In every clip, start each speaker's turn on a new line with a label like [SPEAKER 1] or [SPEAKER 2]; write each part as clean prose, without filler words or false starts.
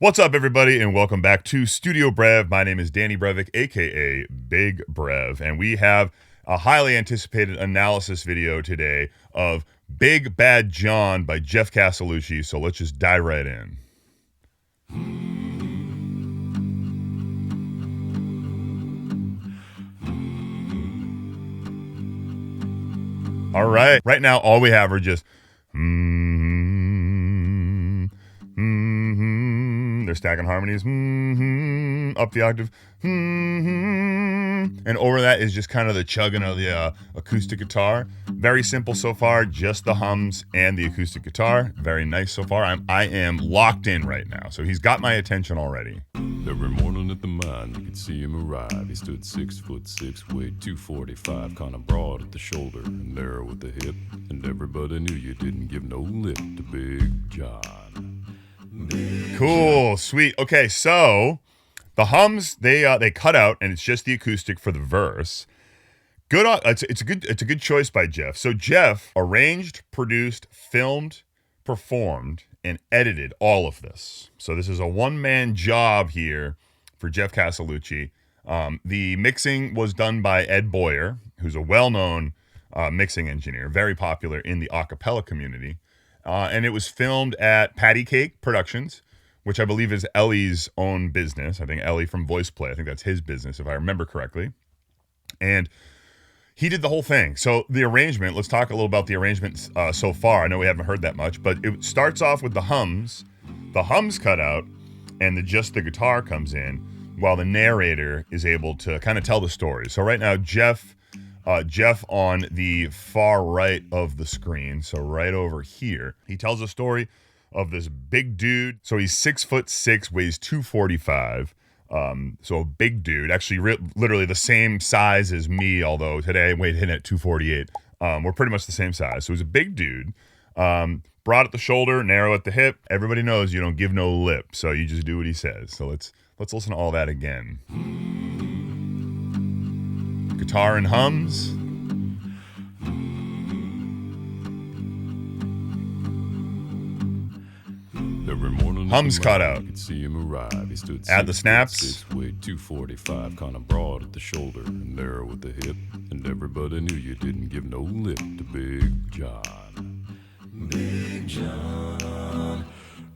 [SPEAKER 1] What's up, everybody, and welcome back to StudioBrev. My name is Danny Brevick, aka Big Brev, and we have a highly anticipated analysis video today of Big Bad John by Geoff Castellucci, so let's just dive right in. All right, right now all we have are just they're stacking harmonies, up the octave, and over that is just kind of the chugging of the acoustic guitar. Very simple so far, just the hums and the acoustic guitar. Very nice so far. I am locked in right now, so he's got my attention already.
[SPEAKER 2] Every morning at the mine, you could see him arrive. He stood 6'6", weighed 245, kind of broad at the shoulder and narrow at the hip. And everybody knew you didn't give no lip to Big John.
[SPEAKER 1] Cool, sweet. Okay, so the hums they cut out, and it's just the acoustic for the verse. Good. It's a good choice by Geoff. So Geoff arranged, produced, filmed, performed, and edited all of this. So this is a one-man job here for Geoff Castellucci. The mixing was done by Ed Boyer, who's a well-known mixing engineer, very popular in the a cappella community. And it was filmed at Patty Cake Productions, which I believe is Ellie's own business. I think Ellie from Voice Play, I think that's his business, if I remember correctly. And he did the whole thing. So the arrangement, let's talk a little about the arrangement so far. I know we haven't heard that much, but it starts off with the hums. The hums cut out, and just the guitar comes in, while the narrator is able to kind of tell the story. So right now, Geoff on the far right of the screen, so right over here, he tells a story of this big dude. So he's 6'6", weighs 245. So a big dude, actually literally the same size as me, although today I weighed in at 248. We're pretty much the same size. So he's a big dude, broad at the shoulder, narrow at the hip. Everybody knows you don't give no lip, so you just do what he says. So let's listen to all that again. Guitar and hums.
[SPEAKER 2] Every morning
[SPEAKER 1] Hums cut out.
[SPEAKER 2] You could see him arrive. He stood
[SPEAKER 1] Add the snaps.
[SPEAKER 2] 6'6", weighed 245, kind of broad at the shoulder and narrow at the hip. And everybody knew you didn't give no lip to Big John. Big John,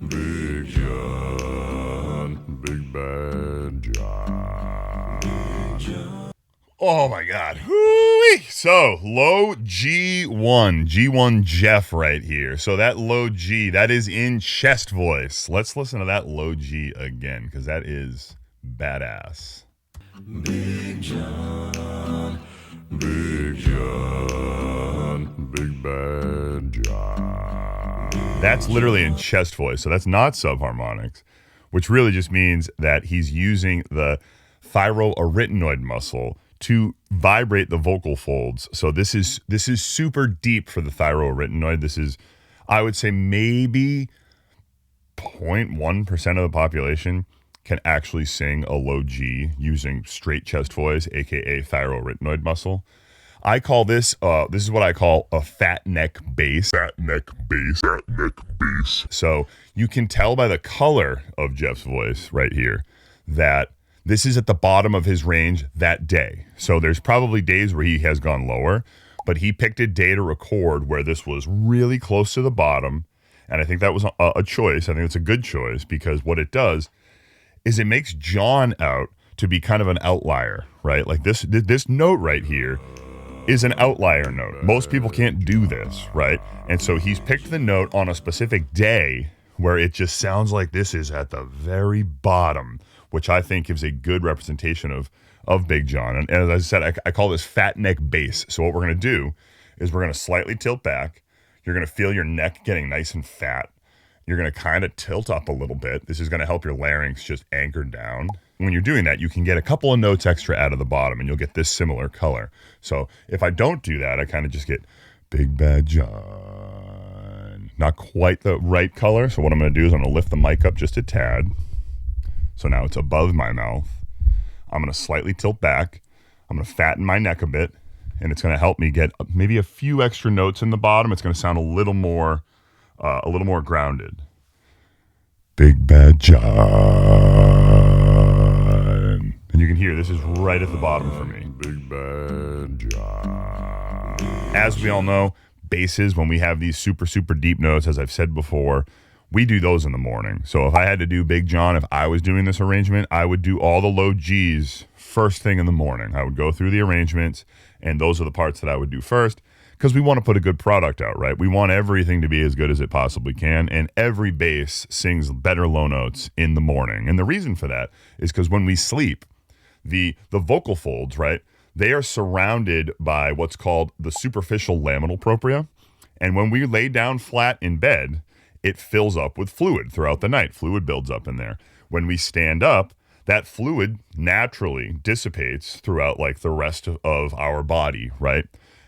[SPEAKER 2] Big John, Big Bad John. Big John.
[SPEAKER 1] Oh my God. Hoo-wee. So low G1 Geoff right here. So that low G, that is in chest voice. Let's listen to that low G again, because that is badass.
[SPEAKER 2] Big John, Big John, Big Bad John.
[SPEAKER 1] That's literally in chest voice. So that's not subharmonics, which really just means that he's using the thyroarytenoid muscle to vibrate the vocal folds. So this is super deep for the thyroarytenoid. This is, I would say, maybe 0.1% of the population can actually sing a low G using straight chest voice, aka thyroarytenoid muscle. I call this is what I call a fat neck bass. Fat neck bass. Fat neck bass. So you can tell by the color of Geoff's voice right here that this is at the bottom of his range that day. So there's probably days where he has gone lower, but he picked a day to record where this was really close to the bottom. And I think that was a choice. I think it's a good choice, because what it does is it makes John out to be kind of an outlier, right? Like this note right here is an outlier note. Most people can't do this, right? And so he's picked the note on a specific day where it just sounds like this is at the very bottom, which I think gives a good representation of Big John. And as I said, I call this fat neck bass. So what we're going to do is we're going to slightly tilt back. You're going to feel your neck getting nice and fat. You're going to kind of tilt up a little bit. This is going to help your larynx just anchor down. When you're doing that, you can get a couple of notes extra out of the bottom, and you'll get this similar color. So if I don't do that, I kind of just get Big Bad John. Not quite the right color. So what I'm going to do is I'm going to lift the mic up just a tad. So now it's above my mouth. I'm going to slightly tilt back. I'm going to fatten my neck a bit, and it's going to help me get maybe a few extra notes in the bottom. It's going to sound a little more grounded. Big Bad John. And you can hear this is right at the bottom for me.
[SPEAKER 2] Big Bad John.
[SPEAKER 1] As we all know, basses, when we have these super, super deep notes, as I've said before, we do those in the morning. So if I had to do Big John, if I was doing this arrangement, I would do all the low G's first thing in the morning. I would go through the arrangements, and those are the parts that I would do first, because we want to put a good product out, right? We want everything to be as good as it possibly can, and every bass sings better low notes in the morning. And the reason for that is because when we sleep, the vocal folds, right, they are surrounded by what's called the superficial laminal propria. And when we lay down flat in bed, it fills up with fluid throughout the night. Fluid builds up in there. When we stand up, that fluid naturally dissipates throughout like the rest of our body, right?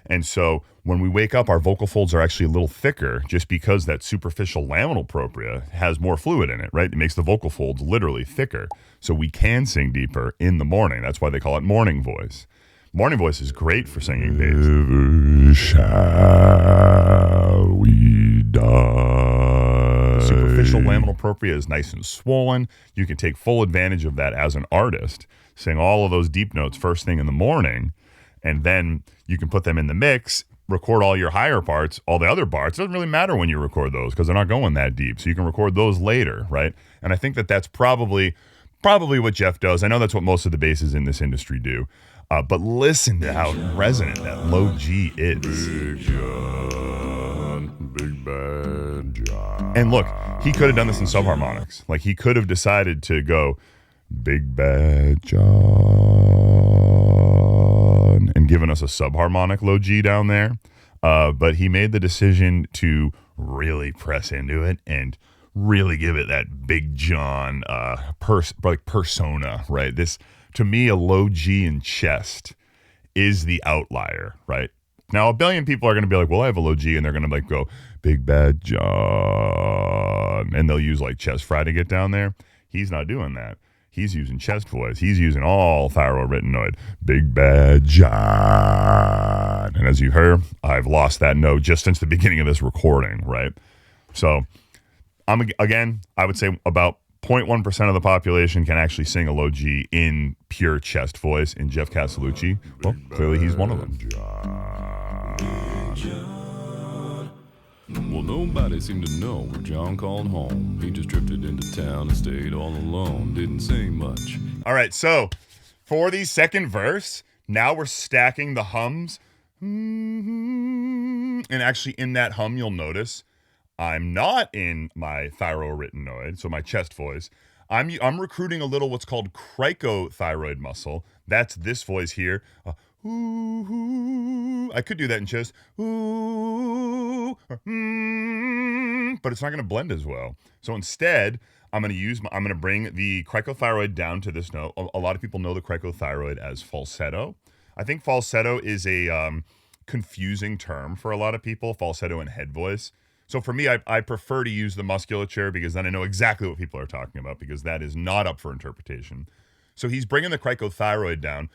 [SPEAKER 1] And so when we wake up, our vocal folds are actually a little thicker just because that superficial laminal propria has more fluid in it, right? It makes the vocal folds literally thicker. So we can sing deeper in the morning. That's why they call it morning voice. Morning voice is great for singing bass. Never shall we die. The superficial laminal propria is nice and swollen. You can take full advantage of that as an artist. Sing all of those deep notes first thing in the morning, and then you can put them in the mix, record all your higher parts, all the other parts. It doesn't really matter when you record those because they're not going that deep. So you can record those later, right? And I think that that's probably what Geoff does. I know that's what most of the basses in this industry do. But listen to how resonant that low G is.
[SPEAKER 2] Big John, Big Bad John.
[SPEAKER 1] And look, he could have done this in subharmonics. Like he could have decided to go Big Bad John and given us a subharmonic low G down there. But he made the decision to really press into it and really give it that Big John persona, right? This, to me, a low G in chest is the outlier, right? Now, a billion people are going to be like, well, I have a low G, and they're going to like go, Big Bad John, and they'll use like chest fry to get down there. He's not doing that. He's using chest voice. He's using all thyroarytenoid. Big Bad John. And as you heard, I've lost that note just since the beginning of this recording, right? So, I would say about 0.1% of the population can actually sing a low G in pure chest voice. In Geoff Castellucci, well, clearly he's one of them.
[SPEAKER 2] Well, nobody seemed to know where John called home. He just drifted into town and stayed all alone. Didn't say much.
[SPEAKER 1] All right, so for the second verse, now we're stacking the hums. And actually in that hum, you'll notice I'm not in my thyroarytenoid, so my chest voice. I'm recruiting a little what's called cricothyroid muscle. That's this voice here. I could do that in chest. But it's not going to blend as well. So instead, I'm going to bring the cricothyroid down to this note. A lot of people know the cricothyroid as falsetto. I think falsetto is a confusing term for a lot of people, falsetto and head voice. So for me, I prefer to use the musculature because then I know exactly what people are talking about because that is not up for interpretation. So he's bringing the cricothyroid down.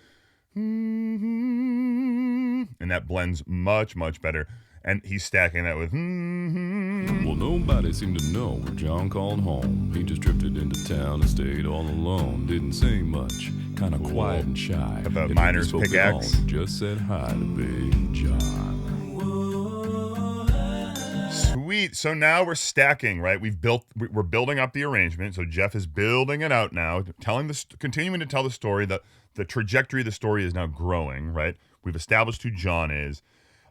[SPEAKER 1] And that blends much, much better. And he's stacking that with.
[SPEAKER 2] Well, nobody seemed to know where John called home. He just drifted into town and stayed all alone. Didn't say much, kind of quiet and shy.
[SPEAKER 1] Have a miner's pickaxe.
[SPEAKER 2] Just said hi to Big John.
[SPEAKER 1] Sweet. So now we're stacking, right? We're building up the arrangement. So Geoff is building it out now, continuing to tell the story. The trajectory of the story is now growing, right? We've established who John is.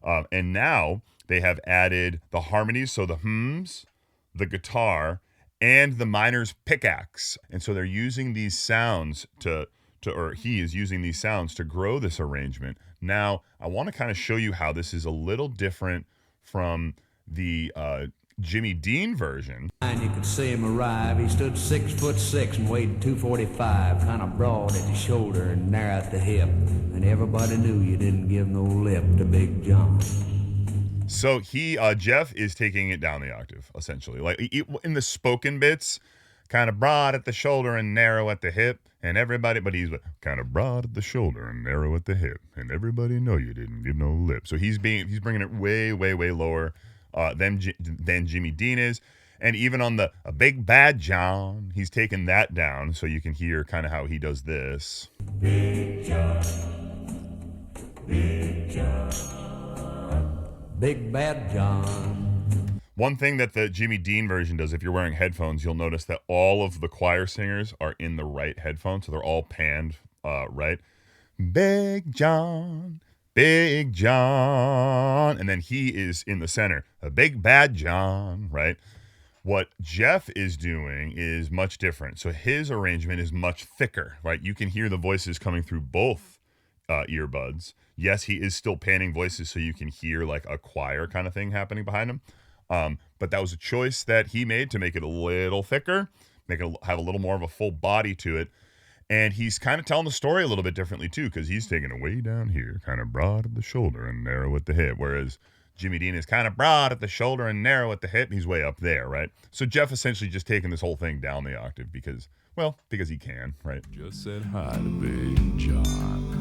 [SPEAKER 1] And now they have added the harmonies, so the hums, the guitar, and the miner's pickaxe. And so they're using these sounds he is using these sounds to grow this arrangement. Now, I want to kind of show you how this is a little different from the Jimmy Dean version.
[SPEAKER 3] And you could see him arrive. He stood 6'6" and weighed 245, kind of broad at the shoulder and narrow at the hip. And everybody knew you didn't give no lip to Big John.
[SPEAKER 1] So Geoff is taking it down the octave, essentially. Like in the spoken bits, kind of broad at the shoulder and narrow at the hip. And everybody, but he's kind of broad at the shoulder and narrow at the hip. And everybody know you didn't give no lip. So he's bringing it way, way, way lower than Jimmy Dean is. And even on the a big bad John, he's taken that down so you can hear kind of how he does this.
[SPEAKER 3] Big John, Big Bad John.
[SPEAKER 1] One thing that the Jimmy Dean version does, if you're wearing headphones, you'll notice that all of the choir singers are in the right headphone, so they're all panned right. Big John, Big John, and then he is in the center. A big bad John, right? What Geoff is doing is much different. So his arrangement is much thicker, right? You can hear the voices coming through both earbuds. Yes, he is still panning voices so you can hear like a choir kind of thing happening behind him. But that was a choice that he made to make it a little thicker, make it have a little more of a full body to it. And he's kind of telling the story a little bit differently too, because he's taking it way down here, kind of broad at the shoulder and narrow at the hip, whereas Jimmy Dean is kind of broad at the shoulder and narrow at the hip. He's way up there, right? So Geoff essentially just taking this whole thing down the octave because he can, right?
[SPEAKER 2] Just said hi to Big John.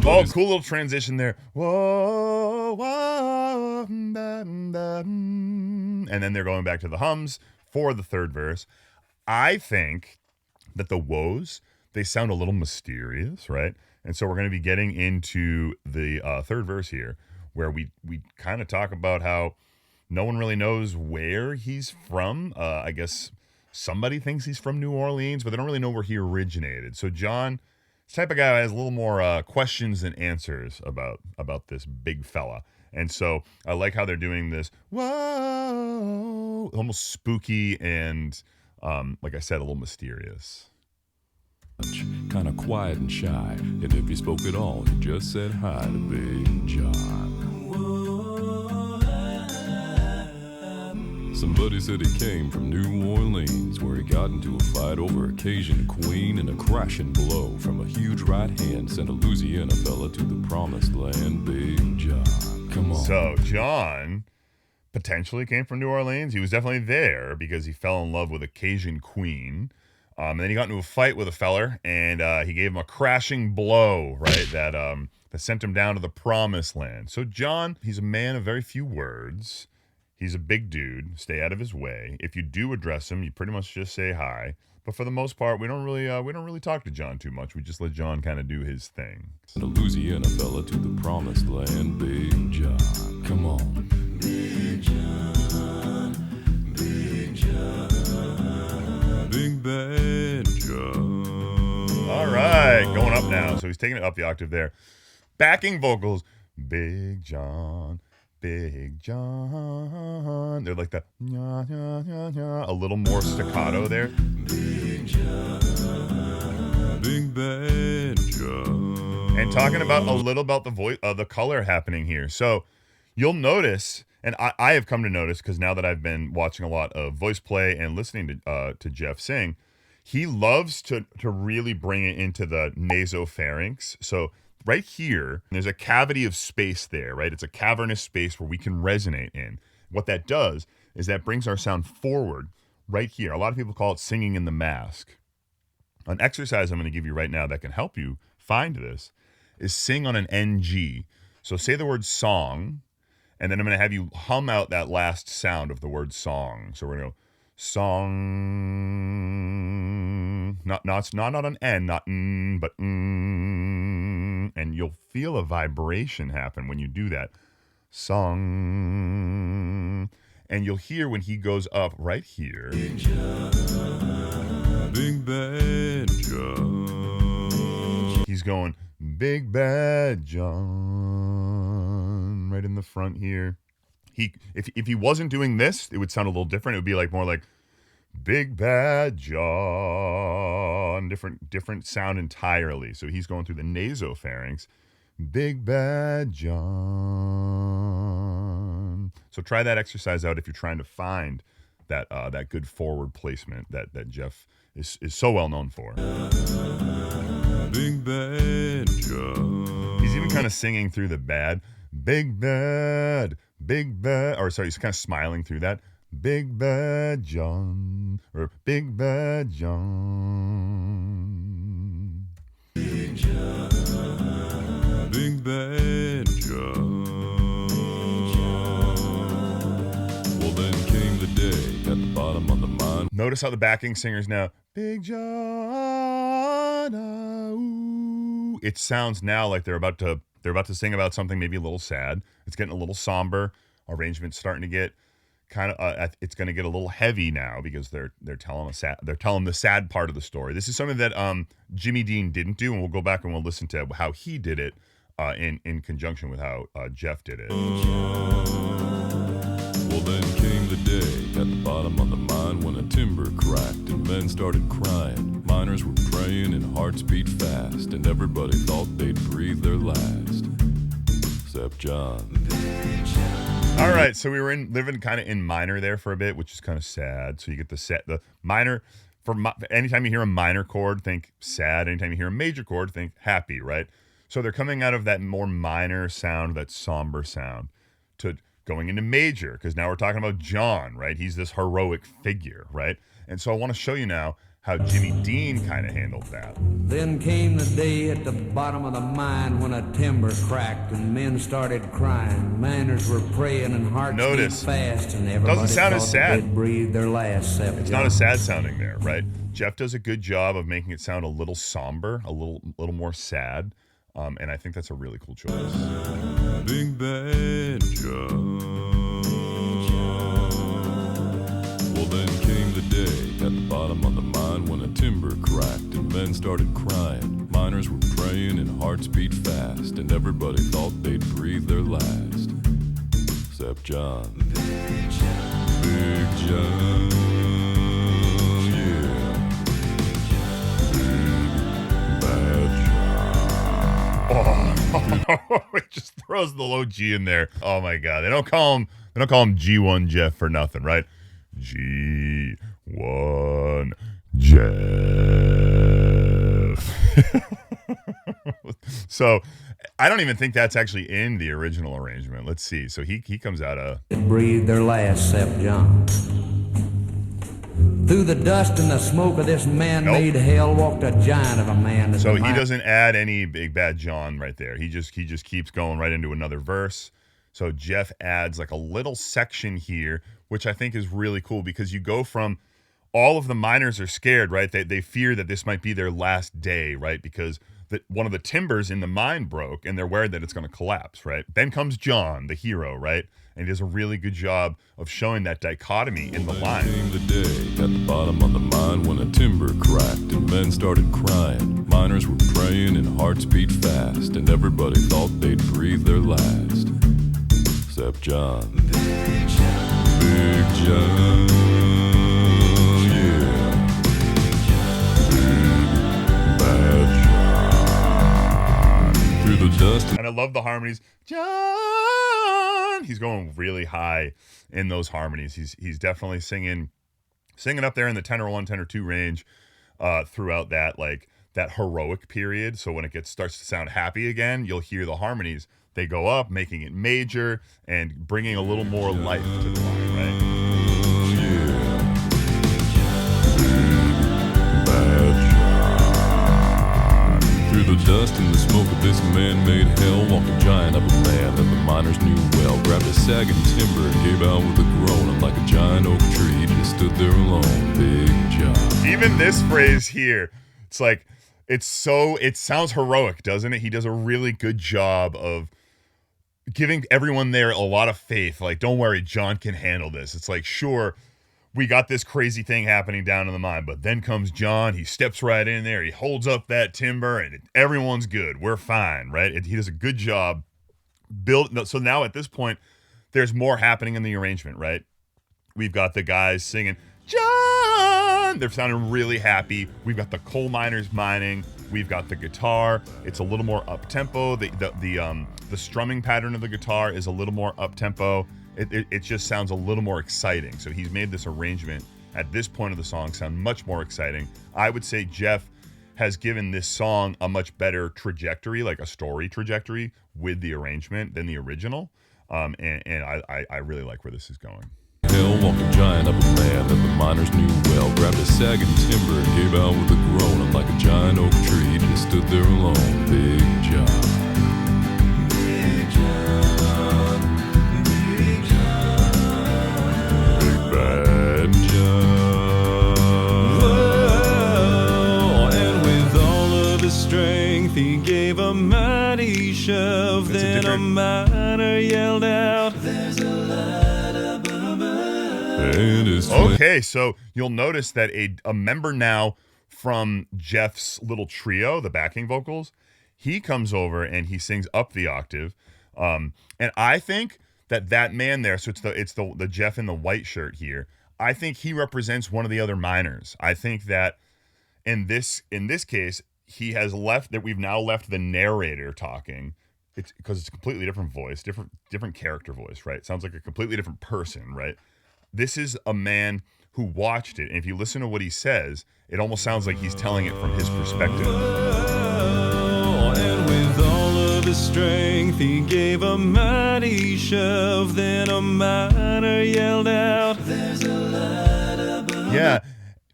[SPEAKER 1] Oh, cool little transition there. Whoa, whoa, and then they're going back to the hums for the third verse. I think that the woes, they sound a little mysterious, right? And so we're going to be getting into the third verse here, where we kind of talk about how no one really knows where he's from. I guess somebody thinks he's from New Orleans, but they don't really know where he originated. So John, this type of guy who has a little more questions than answers about this big fella. And so I like how they're doing this, whoa, almost spooky and, like I said, a little mysterious.
[SPEAKER 2] Kind of quiet and shy, and if he spoke at all, he just said hi to Big John. Somebody said he came from New Orleans, where he got into a fight over a Cajun queen, and a crashing blow from a huge right hand sent a Louisiana fella to the promised land. Big John, come on.
[SPEAKER 1] So John potentially came from New Orleans. He was definitely there because he fell in love with a Cajun queen. And then he got into a fight with a feller, and he gave him a crashing blow, right, that sent him down to the promised land. So John, he's a man of very few words. He's a big dude. Stay out of his way. If you do address him, you pretty much just say hi. But for the most part, we don't really talk to John too much. We just let John kind of do his thing.
[SPEAKER 2] Sent a Louisiana fella to the promised land. Big John, come on. Big John, Big John. Big Bad John.
[SPEAKER 1] All right, going up now. So he's taking it up the octave there. Backing vocals, Big John, Big John. They're like that, a little more staccato there.
[SPEAKER 2] Big John, Big Bad John.
[SPEAKER 1] And talking about a little about the voice, the color happening here. So you'll notice. And I have come to notice, because now that I've been watching a lot of voice play and listening to Geoff sing, he loves to really bring it into the nasopharynx. So right here, there's a cavity of space there, right? It's a cavernous space where we can resonate in. What that does is that brings our sound forward right here. A lot of people call it singing in the mask. An exercise I'm going to give you right now that can help you find this is sing on an NG. So say the word song, and then I'm going to have you hum out that last sound of the word song. So we're going to go song. Not on an N, not N, but N. And you'll feel a vibration happen when you do that. Song. And you'll hear when he goes up right here.
[SPEAKER 2] Big John, Big Bad John.
[SPEAKER 1] He's going, Big Bad John. Right in the front here. If he wasn't doing this, it would sound a little different. It would be like more like Big Bad John. Different sound entirely. So he's going through the nasopharynx. Big Bad John. So try that exercise out if you're trying to find that good forward placement that Geoff is so well known for.
[SPEAKER 2] Big Bad John.
[SPEAKER 1] He's even kind of singing through the bad. Big bad, or sorry, he's kind of smiling through that. Big Bad John, or Big Bad John.
[SPEAKER 2] Big John, Big Bad John. bottom of the mine.
[SPEAKER 1] Notice how the backing singer's now, Big John, ooh. It sounds now like they're about to sing about something maybe a little sad. It's getting a little somber. Arrangement's starting to get kind of it's going to get a little heavy now because they're telling the sad part of the story. This is something that Jimmy Dean didn't do, and we'll go back and we'll listen to how he did it in conjunction with how Geoff did it.
[SPEAKER 2] Well, then came the day at the bottom of the mine when a timber cracked and men started crying. Miners were praying and hearts beat fast, and everybody thought they'd breathe their last, except John.
[SPEAKER 1] All right, so we were living kind of in minor there for a bit, which is kind of sad. So you get the minor. Anytime you hear a minor chord, think sad. Anytime you hear a major chord, think happy, right? So they're coming out of that more minor sound, that somber sound, to going into major, because now we're talking about John, right? He's this heroic figure, right? And so I want to show you now how Jimmy Dean kind of handled that.
[SPEAKER 3] Then came the day at the bottom of the mine when a timber cracked and men started crying. Miners were praying and hearts beat fast, and everybody
[SPEAKER 1] doesn't sound as sad.
[SPEAKER 3] They'd breathe their last.
[SPEAKER 1] It's not as sad sounding there, right? Geoff does a good job of making it sound a little somber, a little more sad, and I think that's a really cool choice.
[SPEAKER 2] Big Bad John. Well, then came the day at the bottom of the mine when a timber cracked and men started crying. Miners were praying and hearts beat fast, and everybody thought they'd breathe their last, except John. Big John. Big John, yeah. Big Bad John.
[SPEAKER 1] Oh, it just throws the low G in there. Oh my God, they don't call him G1 Geoff for nothing, right? G1 Geoff. So I don't even think that's actually in the original arrangement. Let's see. So he comes out of
[SPEAKER 3] breathe their last, except John. Through the dust and the smoke of this man-made hell walked a giant of a man.
[SPEAKER 1] So he doesn't add any Big Bad John right there. He just keeps going right into another verse. So Geoff adds like a little section here, which I think is really cool, because you go from all of the miners are scared, right? They fear that this might be their last day, right? Because one of the timbers in the mine broke, and they're worried that it's going to collapse, right? Then comes John, the hero, right? And he does a really good job of showing that dichotomy in the line.
[SPEAKER 2] Came the day at the bottom of the mine when a timber cracked and men started crying. Miners were praying and hearts beat fast, and everybody thought they'd breathe their last, except John. Big John. Big John, yeah. Big Bad John. Through the dust.
[SPEAKER 1] And I love the harmonies. John! He's going really high in those harmonies. He's definitely singing up there in the tenor 1, tenor 2 range throughout that heroic period. So when it starts to sound happy again, you'll hear the harmonies. They go up, making it major and bringing a little more life to the line, right?
[SPEAKER 2] Through the dust and the smoke of this man-made hell walked a giant of a man that the miners knew well. Grabbed a sagging timber and gave out with a groan, and like a giant oak tree he just stood there alone. Big John.
[SPEAKER 1] Even this phrase here, it's like it sounds heroic, doesn't it? He does a really good job of giving everyone there a lot of faith. Like, don't worry, John can handle this. It's like, sure, we got this crazy thing happening down in the mine, but then comes John. He steps right in there. He holds up that timber, and everyone's good. We're fine, right? He does a good job. So now at this point, there's more happening in the arrangement, right? We've got the guys singing, John! They're sounding really happy. We've got the coal miners mining. We've got the guitar. It's a little more up-tempo. The strumming pattern of the guitar is a little more up-tempo. It just sounds a little more exciting. So he's made this arrangement at this point of the song sound much more exciting. I would say Geoff has given this song a much better trajectory, like a story trajectory with the arrangement than the original. And I really like where this is going.
[SPEAKER 2] Hell walked a giant of a man that the miners knew well. Grabbed a sagging timber and gave out with a groan, and like a giant oak tree he just stood there alone. Big John. Big John. Big John. Big Bad John. he gave a mighty shove. Then a miner yelled out, "There's a light above us." And his
[SPEAKER 1] okay, so you'll notice that a member now from Geoff's little trio, the backing vocals, he comes over and he sings up the octave. And I think that man there, so it's the Geoff in the white shirt here, I think he represents one of the other miners. I think that in this case, he has left, that we've now left the narrator talking. It's because it's a completely different voice, different character voice, right? Sounds like a completely different person, right? This is a man who watched it, and if you listen to what he says, it almost sounds like he's telling it from his perspective.
[SPEAKER 2] And with all of his strength, he gave a mighty shove. Then a miner yelled out, "There's a light above."
[SPEAKER 1] Yeah.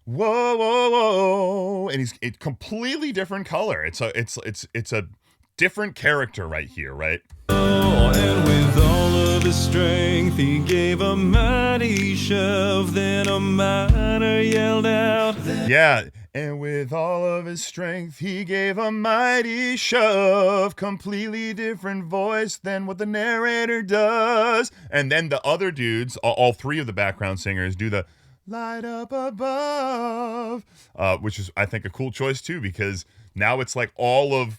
[SPEAKER 1] Whoa, whoa, whoa. And he's a completely different color. It's a different character right here, right?
[SPEAKER 2] And with all of his strength, he gave a mighty shove. Then a miner yelled out,
[SPEAKER 1] yeah. And with all of his strength, he gave a mighty shove. Completely different voice than what the narrator does. And then the other dudes, all three of the background singers, do the light up above, which is, I think, a cool choice too, because now it's like all of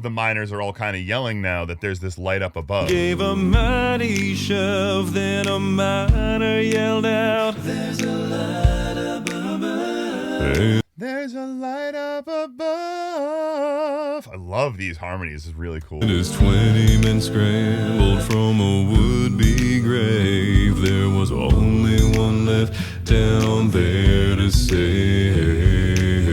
[SPEAKER 1] the miners are all kind of yelling now that there's this light up above.
[SPEAKER 2] Gave a mighty shove, then a miner yelled out, "There's a light above us."
[SPEAKER 1] There's a light up above. I love these harmonies. It's really cool.
[SPEAKER 2] And as 20 men scrambled from a would-be grave, there was only one left down there to save.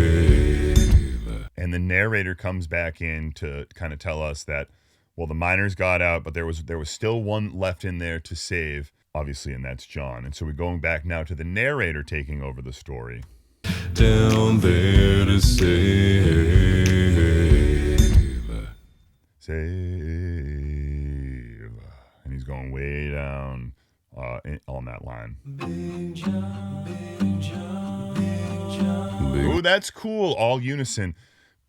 [SPEAKER 1] And the narrator comes back in to kind of tell us that, well, the miners got out, but there was still one left in there to save, obviously, and that's John. And so we're going back now to the narrator taking over the story.
[SPEAKER 2] Down there to
[SPEAKER 1] Save. And he's going way down on that line.
[SPEAKER 2] Big John, Big John, Big John.
[SPEAKER 1] Ooh, that's cool. All unison.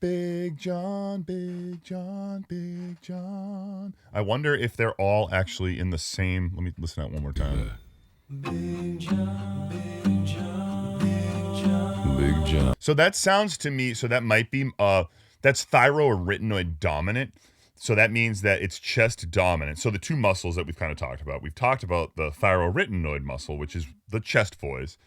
[SPEAKER 1] Big John, Big John, Big John. I wonder if they're all actually in the same. Let me listen to that one more time.
[SPEAKER 2] Big John, Big John, Big John, Big John.
[SPEAKER 1] So that sounds to me, so that might be, that's thyroarytenoid dominant. So that means that it's chest dominant. So the two muscles that we've kind of talked about, we've talked about the thyroarytenoid muscle, which is the chest voice.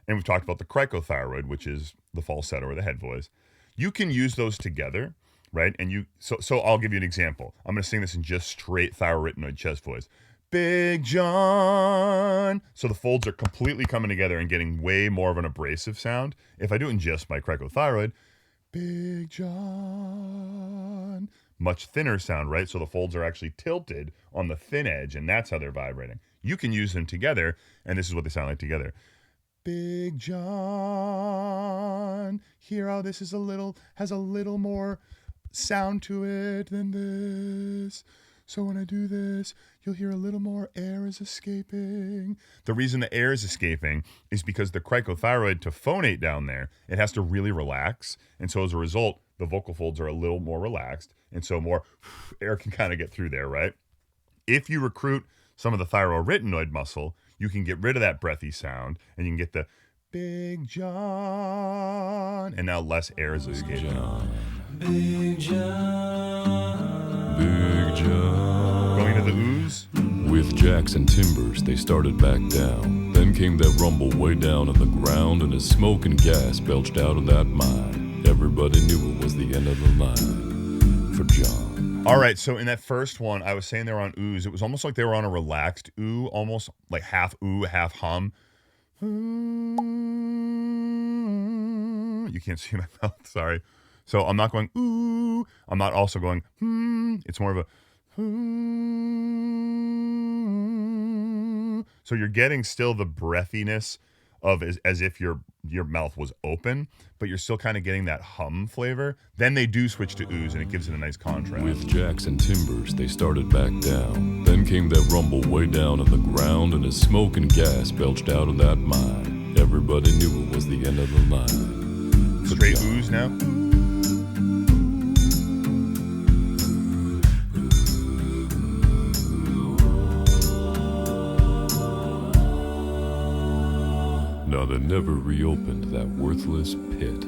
[SPEAKER 1] And we've talked about the cricothyroid, which is the falsetto or the head voice. You can use those together, right? And so I'll give you an example. I'm going to sing this in just straight thyroarytenoid chest voice. Big John. So the folds are completely coming together and getting way more of an abrasive sound. If I do it in just my cricothyroid, Big John, much thinner sound, right? So the folds are actually tilted on the thin edge, and that's how they're vibrating. You can use them together, and this is what they sound like together. Big John. Hear how this has a little more sound to it than this. So when I do this, you'll hear a little more air is escaping. The reason the air is escaping is because the cricothyroid, to phonate down there, it has to really relax. And so as a result, the vocal folds are a little more relaxed. And so more air can kind of get through there, right? If you recruit some of the thyroarytenoid muscle, you can get rid of that breathy sound, and you can get the Big John, and now less air is escaping.
[SPEAKER 2] Big John, Big John.
[SPEAKER 1] Going to the ooze.
[SPEAKER 2] With jacks and timbers, they started back down. Then came that rumble way down in the ground, and as smoke and gas belched out of that mine, everybody knew it was the end of the line for John.
[SPEAKER 1] All right, so in that first one, I was saying they were on ooze. It was almost like they were on a relaxed ooh, almost like half ooh, half hum. You can't see my mouth, sorry. So I'm not going ooh. I'm not also going It's more of a So you're getting still the breathiness of as if your mouth was open, but you're still kind of getting that hum flavor. Then they do switch to ooze, and it gives it a nice contrast.
[SPEAKER 2] With jacks and timbers, they started back down. Then came that rumble way down in the ground, and as smoke and gas belched out of that mine, everybody knew it was the end of the line.
[SPEAKER 1] Straight ooze now.
[SPEAKER 2] Now they never reopened that worthless pit.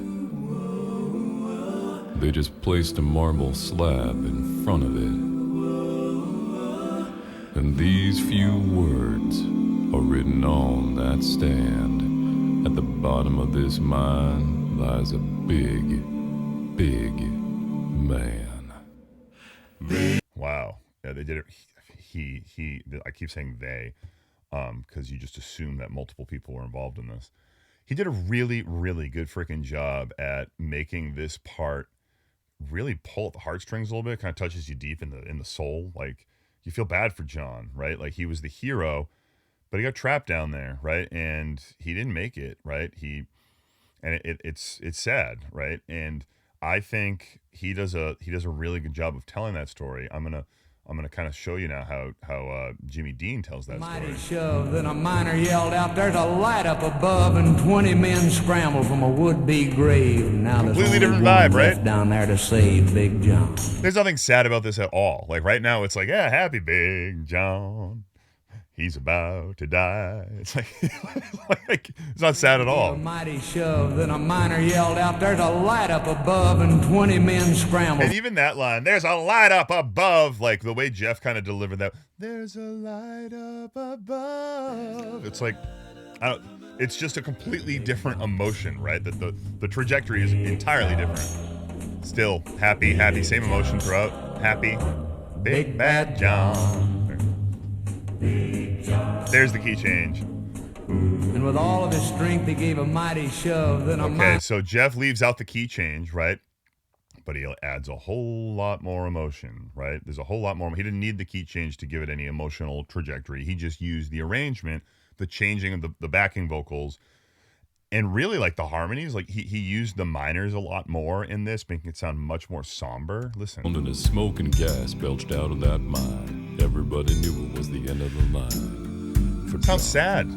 [SPEAKER 2] They just placed a marble slab in front of it. And these few words are written on that stand. At the bottom of this mine lies a big, big man.
[SPEAKER 1] Wow. Yeah, they did it. He. I keep saying they, because you just assume that multiple people were involved in this. He did a really, really good freaking job at making this part really pull at the heartstrings a little bit. Kind of touches you deep in the soul. Like, you feel bad for John, right? Like, he was the hero, but he got trapped down there, right? And he didn't make it, right? It's sad, right? And I think he does a really good job of telling that story. I'm gonna kind of show you now how Jimmy Dean tells that story.
[SPEAKER 3] Mighty shove, then a miner yelled out, "There's a light up above," and 20 men scrambled from a would-be grave. Now there's
[SPEAKER 1] Completely
[SPEAKER 3] only
[SPEAKER 1] different
[SPEAKER 3] one
[SPEAKER 1] vibe,
[SPEAKER 3] left
[SPEAKER 1] right?
[SPEAKER 3] down there to save Big John.
[SPEAKER 1] There's nothing sad about this at all. Like, right now, it's like, yeah, happy Big John. He's about to die. It's like, it's not sad at all.
[SPEAKER 3] A mighty shove, then a miner yelled out, "There's a light up above," and 20 men scrambled.
[SPEAKER 1] And even that line, "There's a light up above," like the way Geoff kind of delivered that, "There's a light up above." It's like, it's just a completely different emotion, right? That the trajectory is entirely different. Still happy, same emotion throughout. Happy, Big Bad John. There's the key change.
[SPEAKER 3] And with all of his strength, he gave a mighty shove. Then a
[SPEAKER 1] Okay, so Geoff leaves out the key change, right? But he adds a whole lot more emotion, right? There's a whole lot more. He didn't need the key change to give it any emotional trajectory. He just used the arrangement, the changing of the backing vocals, and really like the harmonies. Like he used the minors a lot more in this, making it sound much more somber. Listen.
[SPEAKER 2] And as smoke and gas belched out of that mine, everybody knew it was the end of the line.
[SPEAKER 1] It sounds sad.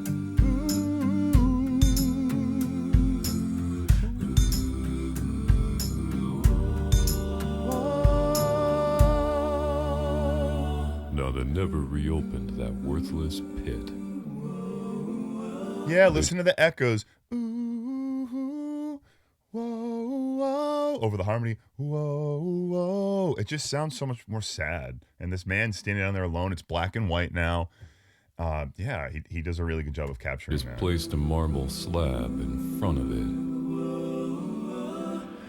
[SPEAKER 2] Now they never reopened that worthless pit.
[SPEAKER 1] Yeah, listen to the echoes. Ooh, whoa, whoa, over the harmony. Whoa, whoa. It just sounds so much more sad. And this man standing down there alone, it's black and white now. Yeah, he does a really good job of capturing
[SPEAKER 2] Just
[SPEAKER 1] that.
[SPEAKER 2] placed a marble slab in front of it.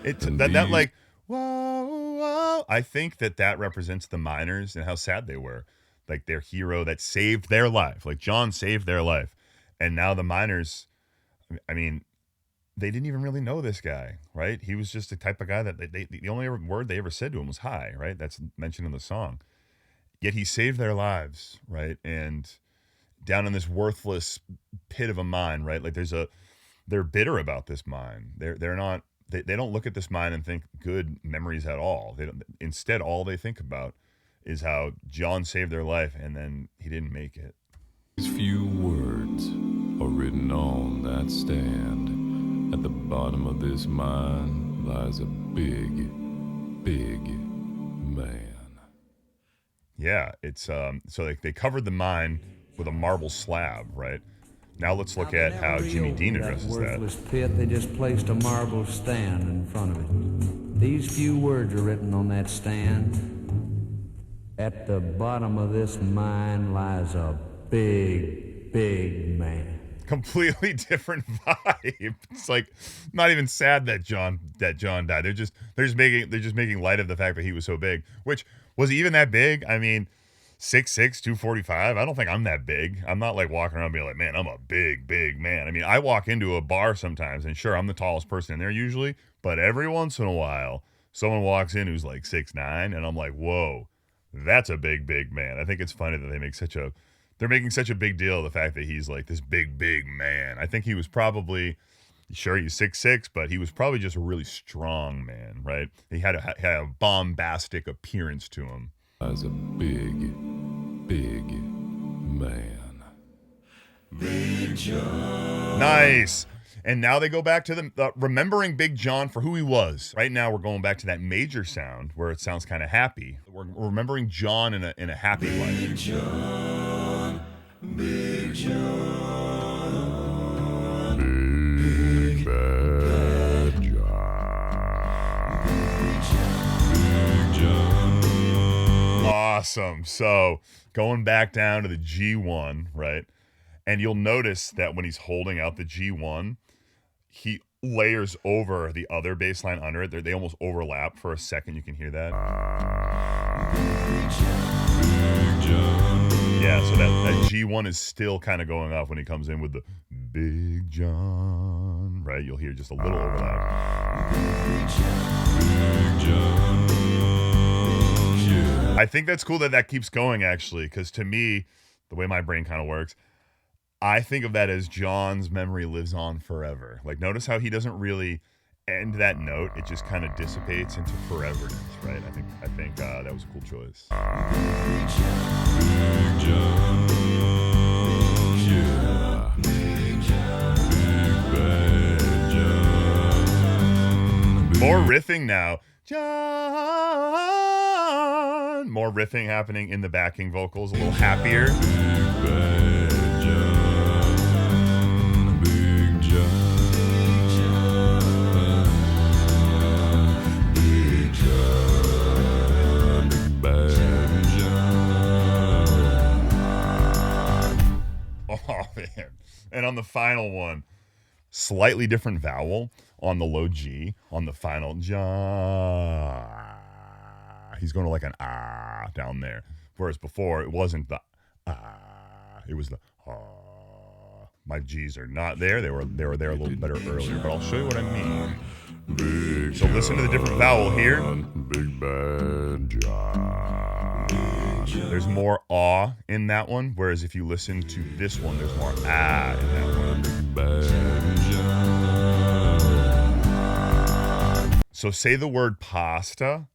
[SPEAKER 1] It's that like, whoa, whoa. I think that represents the miners and how sad they were. Like their hero that saved their life. Like John saved their life. And now the miners, I mean, they didn't even really know this guy, right? He was just the type of guy that the only word they ever said to him was hi, right? That's mentioned in the song. Yet he saved their lives, right? And down in this worthless pit of a mine, right? Like they're bitter about this mine. They don't look at this mine and think good memories at all. Instead, all they think about is how John saved their life and then he didn't make it.
[SPEAKER 2] These few words are written on that stand. At the bottom of this mine lies a big, big man.
[SPEAKER 1] Yeah, it's so they covered the mine with a marble slab, right? Now let's look at how Jimmy Dean addresses that.
[SPEAKER 3] Worthless pit, they just placed a marble stand in front of it. These few words are written on that stand. At the bottom of this mine lies a big, big man.
[SPEAKER 1] Completely different vibe. It's like not even sad that John died. They're just making light of the fact that he was so big. Which, was he even that big? I mean, 6'6", 245. I don't think I'm that big. I'm not like walking around being like, man, I'm a big, big man. I mean, I walk into a bar sometimes, and sure, I'm the tallest person in there usually, but every once in a while, someone walks in who's like 6'9", and I'm like, whoa, that's a big, big man. I think it's funny that they're making such a big deal of the fact that he's like this big, big man. I think he was probably, sure, he's 6'6", but he was probably just a really strong man, right? He had a bombastic appearance to him.
[SPEAKER 2] As a big, big man. Big John.
[SPEAKER 1] Nice. And now they go back to the remembering Big John for who he was. Right now we're going back to that major sound where it sounds kind of happy. We're remembering John in a happy light.
[SPEAKER 2] Big John, Big John,
[SPEAKER 1] Awesome. So going back down to the G1, right? And you'll notice that when he's holding out the G1, he layers over the other bass line under it. They almost overlap for a second. You can hear that. Yeah, so that G1 is still kind of going off when he comes in with the Big John, right? You'll hear just a little overlap. Big John, yeah. I think that's cool that keeps going, actually, because to me, the way my brain kind of works, I think of that as John's memory lives on forever. Like, notice how he doesn't really end that note. It just kind of dissipates into foreverness, right? I think that was a cool choice. Big John, yeah. Big John, Big Bad John. More riffing now. John. More riffing happening in the backing vocals. A little happier. Big Bad John. Big John. Oh, man. And on the final one, slightly different vowel on the low G. On the final ja, he's going to like an ah down there. Whereas before, it wasn't the ah, it was the ah. My G's are not there. They were there a little better earlier, but I'll show you what I mean. So listen to the different vowel here. Big Bad John. There's more ah in that one, whereas if you listen to this one, there's more ah in that one. Big Bad John. So say the word pasta,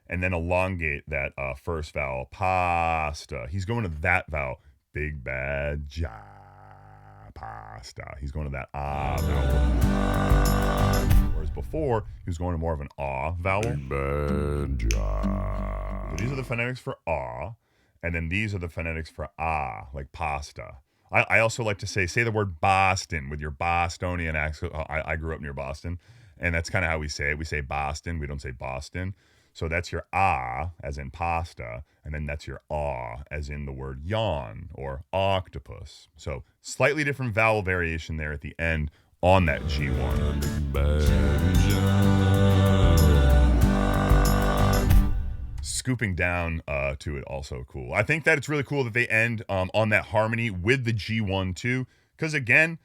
[SPEAKER 1] and then elongate that first vowel. Pasta. He's going to that vowel. Big Bad John. Pasta. He's going to that ah vowel. Whereas before, he was going to more of an ah vowel. Big Bad John. So these are the phonetics for ah, and then these are the phonetics for ah, like pasta. I also like to say the word Boston with your Bostonian accent. I grew up near Boston, and that's kind of how we say it. We say Boston. We don't say Boston. So that's your ah, as in pasta, and then that's your ah, as in the word yawn or octopus. So slightly different vowel variation there at the end on that G1. Scooping down to it, also cool. I think that it's really cool that they end on that harmony with the G1 too, because again,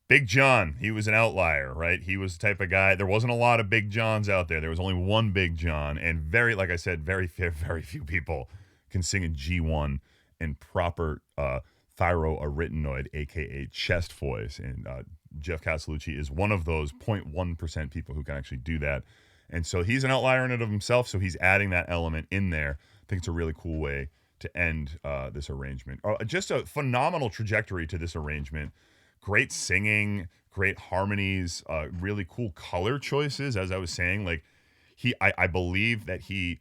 [SPEAKER 1] Big John, he was an outlier, right? He was the type of guy, there wasn't a lot of Big Johns out there. There was only one Big John, and like I said, very few people can sing a G1 in proper thyroarytenoid, aka chest voice. And Geoff Castellucci is one of those 0.1% people who can actually do that. And so he's an outlier in it of himself, so he's adding that element in there. I think it's a really cool way to end this arrangement. Just a phenomenal trajectory to this arrangement. Great singing, great harmonies, really cool color choices. As I was saying, like I believe that he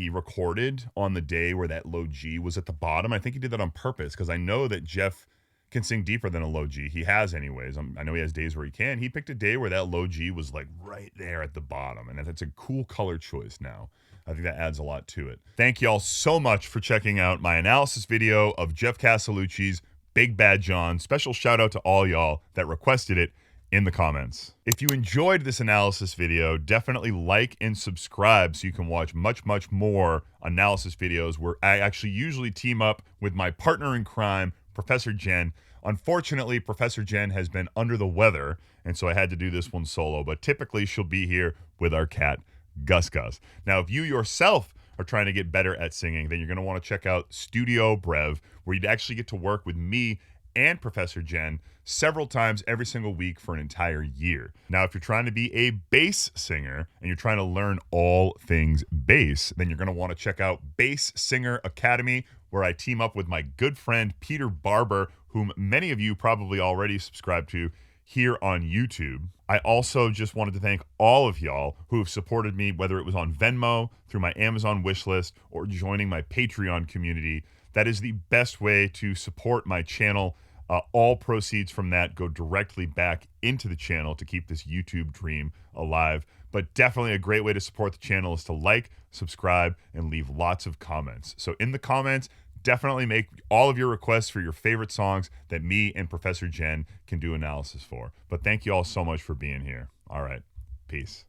[SPEAKER 1] recorded on the day where that low G was at the bottom. I think he did that on purpose because I know that Geoff can sing deeper than a low G. He has anyways. I know he has days where he can. He picked a day where that low G was like right there at the bottom, and that's a cool color choice now. I think that adds a lot to it. Thank y'all so much for checking out my analysis video of Geoff Castellucci's Big Bad John. Special shout out to all y'all that requested it in the comments. If you enjoyed this analysis video, definitely like and subscribe so you can watch much more analysis videos where I actually usually team up with my partner in crime, Professor Jen. Unfortunately, Professor Jen has been under the weather, and so I had to do this one solo, but typically she'll be here with our cat, Gus Gus. Now, if you yourself are trying to get better at singing, then you're going to want to check out StudioBrev, where you'd actually get to work with me and Professor Jen several times every single week for an entire year. Now, if you're trying to be a bass singer and you're trying to learn all things bass, then you're going to want to check out Bass Singer Academy, where I team up with my good friend Peter Barber, whom many of you probably already subscribe to here on YouTube. I also just wanted to thank all of y'all who have supported me, whether it was on Venmo, through my Amazon wishlist, or joining my Patreon community. That is the best way to support my channel. All proceeds from that go directly back into the channel to keep this YouTube dream alive. But definitely a great way to support the channel is to like, subscribe, and leave lots of comments. So in the comments, definitely make all of your requests for your favorite songs that me and Professor Jen can do analysis for. But thank you all so much for being here. All right. Peace.